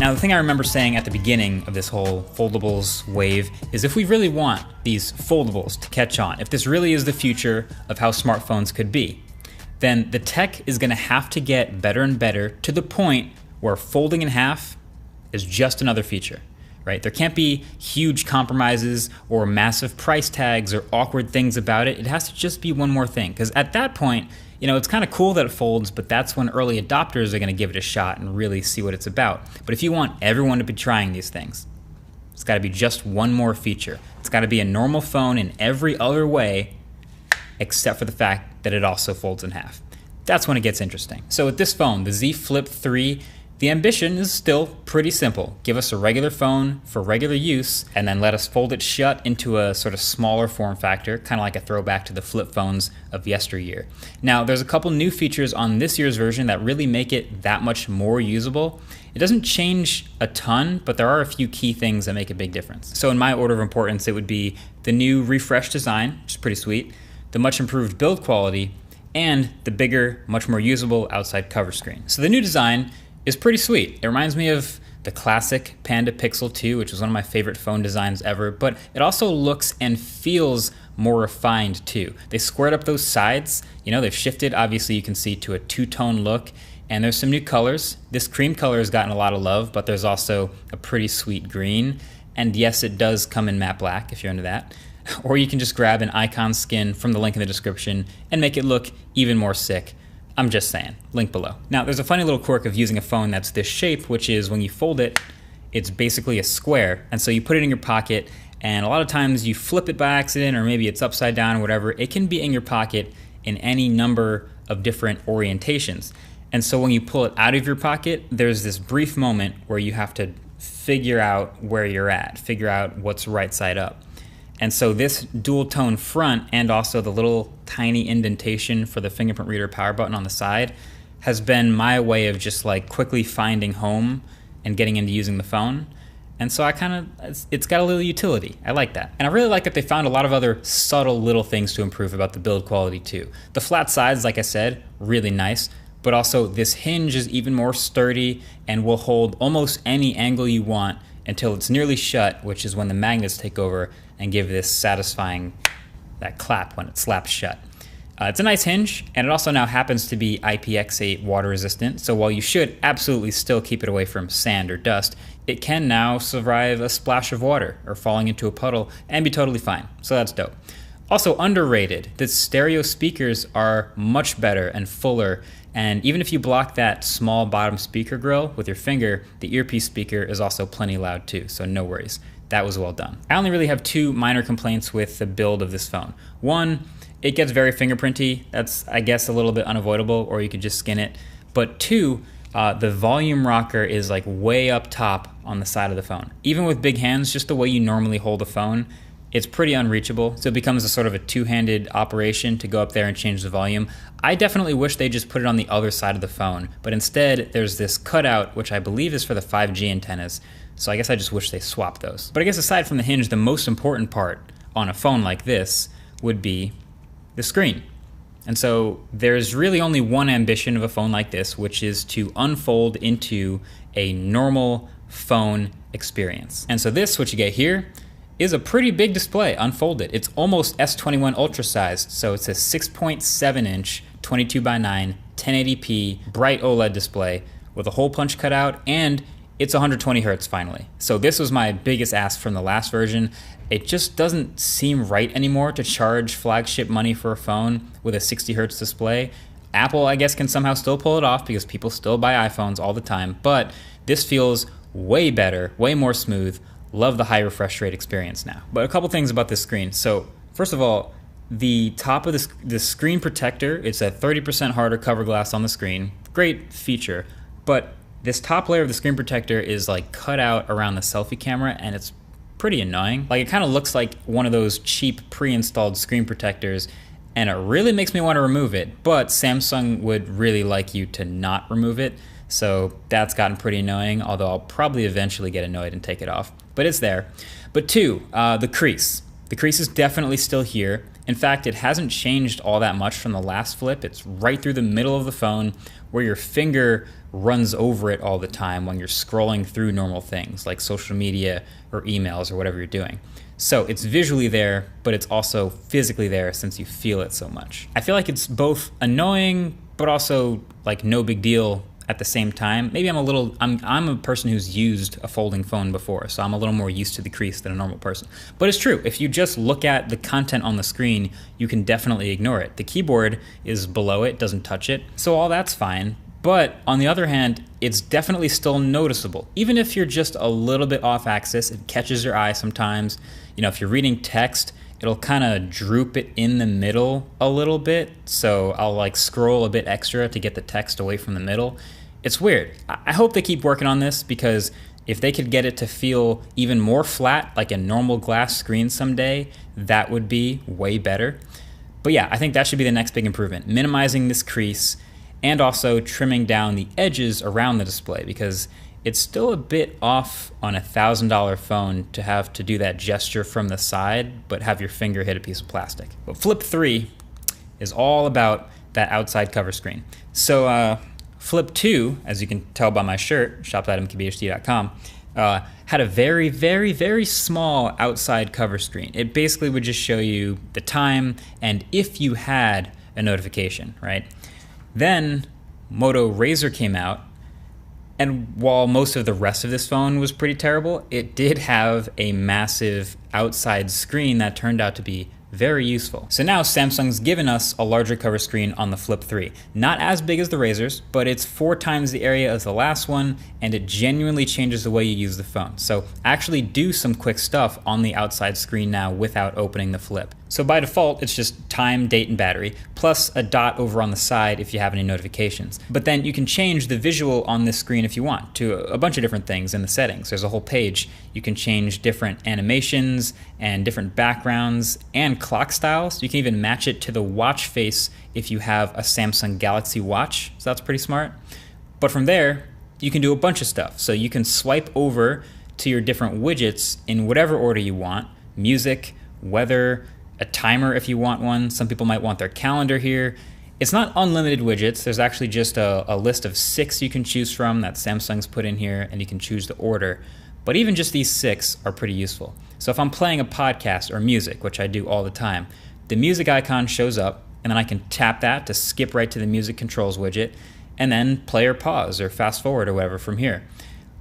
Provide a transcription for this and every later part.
Now, the thing I remember saying at the beginning of this whole foldables wave is if we really want these foldables to catch on, if this really is the future of how smartphones could be, then the tech is gonna have to get better and better to the point where folding in half is just another feature, right? There can't be huge compromises or massive price tags or awkward things about it. It has to just be one more thing, because at that point, you know, it's kind of cool that it folds, but that's when early adopters are going to give it a shot and really see what it's about. But if you want everyone to be trying these things, it's got to be just one more feature. It's got to be a normal phone in every other way, except for the fact that it also folds in half. That's when it gets interesting. So with this phone, the Z Flip 3, the ambition is still pretty simple. Give us a regular phone for regular use, and then let us fold it shut into a sort of smaller form factor, kind of like a throwback to the flip phones of yesteryear. Now, there's a couple new features on this year's version that really make it that much more usable. It doesn't change a ton, but there are a few key things that make a big difference. So in my order of importance, it would be the new refreshed design, which is pretty sweet, the much improved build quality, and the bigger, much more usable outside cover screen. So the new design is pretty sweet. It reminds me of the classic Panda Pixel 2, which was one of my favorite phone designs ever, but it also looks and feels more refined too. They squared up those sides, you know, they've shifted, obviously you can see, to a two-tone look, and there's some new colors. This cream color has gotten a lot of love, but there's also a pretty sweet green, and yes, it does come in matte black if you're into that. Or you can just grab an icon skin from the link in the description and make it look even more sick. I'm just saying, link below. Now, there's a funny little quirk of using a phone that's this shape, which is when you fold it, it's basically a square. And so you put it in your pocket, and a lot of times you flip it by accident, or maybe it's upside down or whatever. It can be in your pocket in any number of different orientations. And so when you pull it out of your pocket, there's this brief moment where you have to figure out where you're at, figure out what's right side up. And so this dual tone front and also the little tiny indentation for the fingerprint reader power button on the side has been my way of just like quickly finding home and getting into using the phone. And so it's got a little utility. I like that. And I really like that they found a lot of other subtle little things to improve about the build quality too. The flat sides, like I said, really nice, but also this hinge is even more sturdy and will hold almost any angle you want until it's nearly shut, which is when the magnets take over and give this satisfying, that clap when it slaps shut. It's a nice hinge, and it also now happens to be IPX8 water resistant, so while you should absolutely still keep it away from sand or dust, it can now survive a splash of water or falling into a puddle and be totally fine, so that's dope. Also underrated, the stereo speakers are much better and fuller, and even if you block that small bottom speaker grill with your finger, the earpiece speaker is also plenty loud too, so no worries. That was well done. I only really have two minor complaints with the build of this phone. One, it gets very fingerprinty. That's, I guess, a little bit unavoidable, or you could just skin it. But two, the volume rocker is like way up top on the side of the phone. Even with big hands, just the way you normally hold a phone, it's pretty unreachable. So it becomes a sort of a two-handed operation to go up there and change the volume. I definitely wish they just put it on the other side of the phone, but instead there's this cutout, which I believe is for the 5G antennas. So I guess I just wish they swapped those. But I guess aside from the hinge, the most important part on a phone like this would be the screen. And so there's really only one ambition of a phone like this, which is to unfold into a normal phone experience. And so this, what you get here, is a pretty big display, unfolded. It's almost S21 Ultra sized, so it's a 6.7 inch, 22 by 9, 1080p, bright OLED display with a hole punch cutout, and it's 120 hertz finally. So this was my biggest ask from the last version. It just doesn't seem right anymore to charge flagship money for a phone with a 60 hertz display. Apple, I guess, can somehow still pull it off because people still buy iPhones all the time, but this feels way better, way more smooth. Love the high refresh rate experience now. But a couple things about this screen. So first of all, the top of the screen protector, it's a 30% harder cover glass on the screen. Great feature, but this top layer of the screen protector is like cut out around the selfie camera, and it's pretty annoying. Like, it kind of looks like one of those cheap pre-installed screen protectors, and it really makes me want to remove it, but Samsung would really like you to not remove it. So that's gotten pretty annoying, although I'll probably eventually get annoyed and take it off. But it's there. But two, the crease. The crease is definitely still here. In fact, it hasn't changed all that much from the last flip. It's right through the middle of the phone where your finger runs over it all the time when you're scrolling through normal things like social media or emails or whatever you're doing. So it's visually there, but it's also physically there since you feel it so much. I feel like it's both annoying, but also like no big deal at the same time. Maybe I'm a person who's used a folding phone before, so I'm a little more used to the crease than a normal person. But it's true, if you just look at the content on the screen, you can definitely ignore it. The keyboard is below it, doesn't touch it, so all that's fine. But on the other hand, it's definitely still noticeable. Even if you're just a little bit off axis, it catches your eye sometimes. You know, if you're reading text, it'll kind of droop it in the middle a little bit. So I'll like scroll a bit extra to get the text away from the middle. It's weird. I hope they keep working on this, because if they could get it to feel even more flat, like a normal glass screen someday, that would be way better. But yeah, I think that should be the next big improvement, minimizing this crease and also trimming down the edges around the display, because it's still a bit off on a $1,000 phone to have to do that gesture from the side, but have your finger hit a piece of plastic. But Flip 3 is all about that outside cover screen. So Flip 2, as you can tell by my shirt, shop.mkbhd.com, had a very, very, very small outside cover screen. It basically would just show you the time and if you had a notification, right? Then Moto Razr came out, and while most of the rest of this phone was pretty terrible, it did have a massive outside screen that turned out to be very useful. So now Samsung's given us a larger cover screen on the Flip 3. Not as big as the Razr's, but it's 4 times the area of the last one, and it genuinely changes the way you use the phone. So actually do some quick stuff on the outside screen now without opening the Flip. So by default, it's just time, date, and battery, plus a dot over on the side if you have any notifications. But then you can change the visual on this screen if you want to a bunch of different things in the settings. There's a whole page. You can change different animations and different backgrounds and clock styles. You can even match it to the watch face if you have a Samsung Galaxy Watch, so that's pretty smart. But from there, you can do a bunch of stuff. So you can swipe over to your different widgets in whatever order you want: music, weather, a timer if you want one. Some people might want their calendar here. It's not unlimited widgets. There's actually just a list of 6 you can choose from that Samsung's put in here, and you can choose the order. But even just these 6 are pretty useful. So if I'm playing a podcast or music, which I do all the time, the music icon shows up, and then I can tap that to skip right to the music controls widget, and then play or pause or fast forward or whatever from here.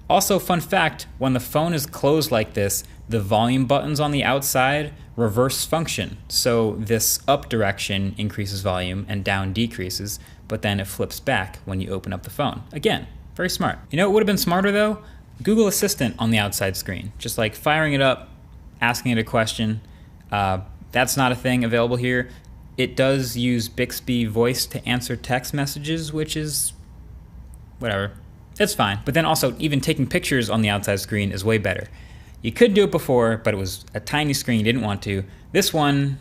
Also, fun fact, when the phone is closed like this, the volume buttons on the outside reverse function. So this up direction increases volume and down decreases, but then it flips back when you open up the phone. Again, very smart. You know what would have been smarter though? Google Assistant on the outside screen. Just like firing it up, asking it a question. That's not a thing available here. It does use Bixby Voice to answer text messages, which is whatever. It's fine. But then also, even taking pictures on the outside screen is way better. You could do it before, but it was a tiny screen, you didn't want to. This one,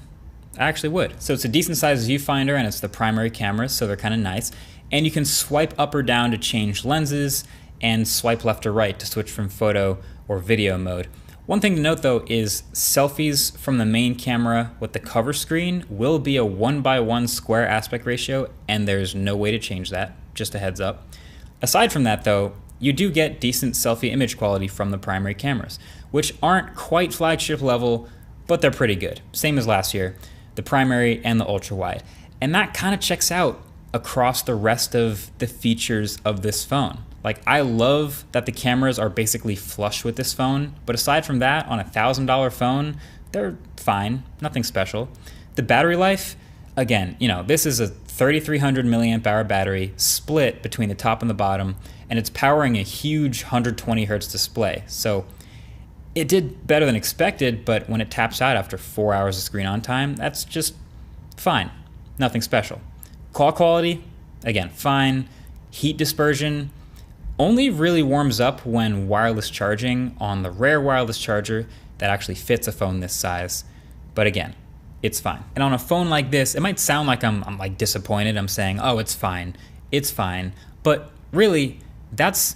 I actually would. So it's a decent sized viewfinder, and it's the primary camera, so they're kind of nice. And you can swipe up or down to change lenses, and swipe left or right to switch from photo or video mode. One thing to note though is selfies from the main camera with the cover screen will be a 1:1 square aspect ratio, and there's no way to change that, just a heads up. Aside from that though, you do get decent selfie image quality from the primary cameras, which aren't quite flagship level, but they're pretty good. Same as last year, the primary and the ultra wide. And that kind of checks out across the rest of the features of this phone. Like, I love that the cameras are basically flush with this phone, but aside from that, on a $1,000 phone, they're fine, nothing special. The battery life, again, you know, this is a 3,300 milliamp hour battery split between the top and the bottom, and it's powering a huge 120 hertz display. So it did better than expected, but when it taps out after 4 hours of screen on time, that's just fine, nothing special. Call quality, again, fine. Heat dispersion only really warms up when wireless charging on the rare wireless charger that actually fits a phone this size. But again, it's fine. And on a phone like this, it might sound like I'm like disappointed. I'm saying, oh, it's fine. It's fine. But really, that's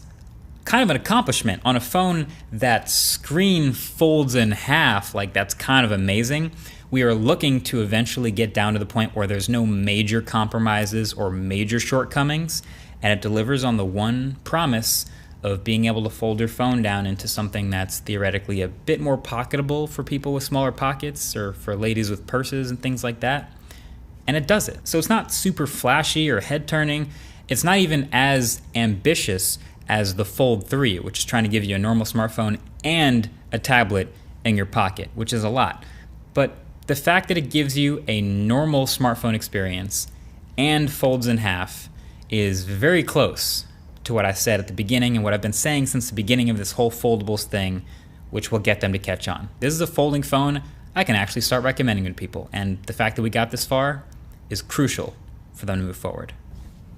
kind of an accomplishment. On a phone that screen folds in half, like that's kind of amazing. We are looking to eventually get down to the point where there's no major compromises or major shortcomings, and it delivers on the one promise of being able to fold your phone down into something that's theoretically a bit more pocketable for people with smaller pockets or for ladies with purses and things like that. And it does it. So it's not super flashy or head turning. It's not even as ambitious as the Fold 3, which is trying to give you a normal smartphone and a tablet in your pocket, which is a lot. But the fact that it gives you a normal smartphone experience and folds in half is very close to what I said at the beginning and what I've been saying since the beginning of this whole foldables thing, which will get them to catch on. This is a folding phone I can actually start recommending to people, and the fact that we got this far is crucial for them to move forward.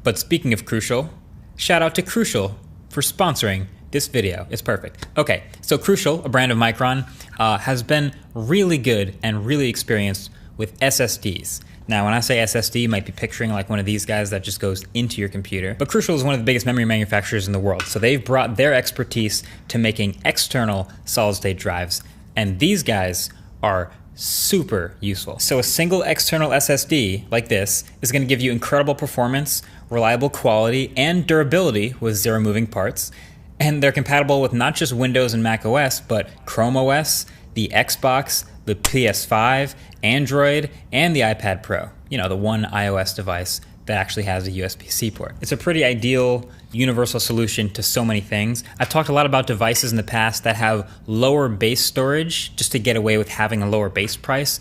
But speaking of crucial, shout out to Crucial for sponsoring this video. It's perfect. Okay, so Crucial, a brand of Micron, has been really good and really experienced with SSDs. Now, when I say SSD, you might be picturing like one of these guys that just goes into your computer. But Crucial is one of the biggest memory manufacturers in the world. So they've brought their expertise to making external solid-state drives. And these guys are super useful. So a single external SSD like this is going to give you incredible performance, reliable quality, and durability with zero moving parts. And they're compatible with not just Windows and Mac OS, but Chrome OS, the Xbox, the PS5, Android, and the iPad Pro. You know, the one iOS device that actually has a USB-C port. It's a pretty ideal universal solution to so many things. I've talked a lot about devices in the past that have lower base storage just to get away with having a lower base price.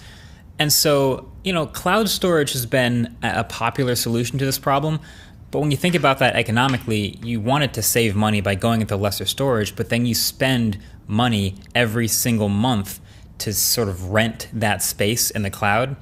And so, you know, cloud storage has been a popular solution to this problem. But when you think about that economically, you want it to save money by going into lesser storage, but then you spend money every single month to sort of rent that space in the cloud,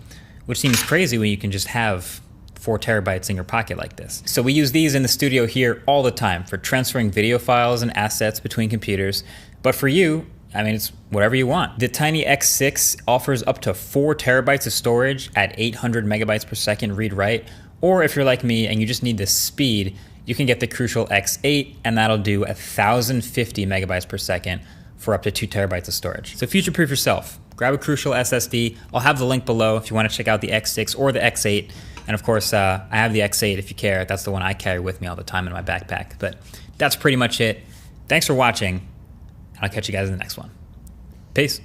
which seems crazy when you can just have 4 terabytes in your pocket like this. So we use these in the studio here all the time for transferring video files and assets between computers. But for you, I mean, it's whatever you want. The Tiny X6 offers up to 4 terabytes of storage at 800 megabytes per second read-write. Or if you're like me and you just need the speed, you can get the Crucial X8, and that'll do 1,050 megabytes per second for up to 2 terabytes of storage. So future-proof yourself. Grab a Crucial SSD. I'll have the link below if you want to check out the X6 or the X8. And of course, I have the X8 if you care. That's the one I carry with me all the time in my backpack. But that's pretty much it. Thanks for watching. I'll catch you guys in the next one. Peace.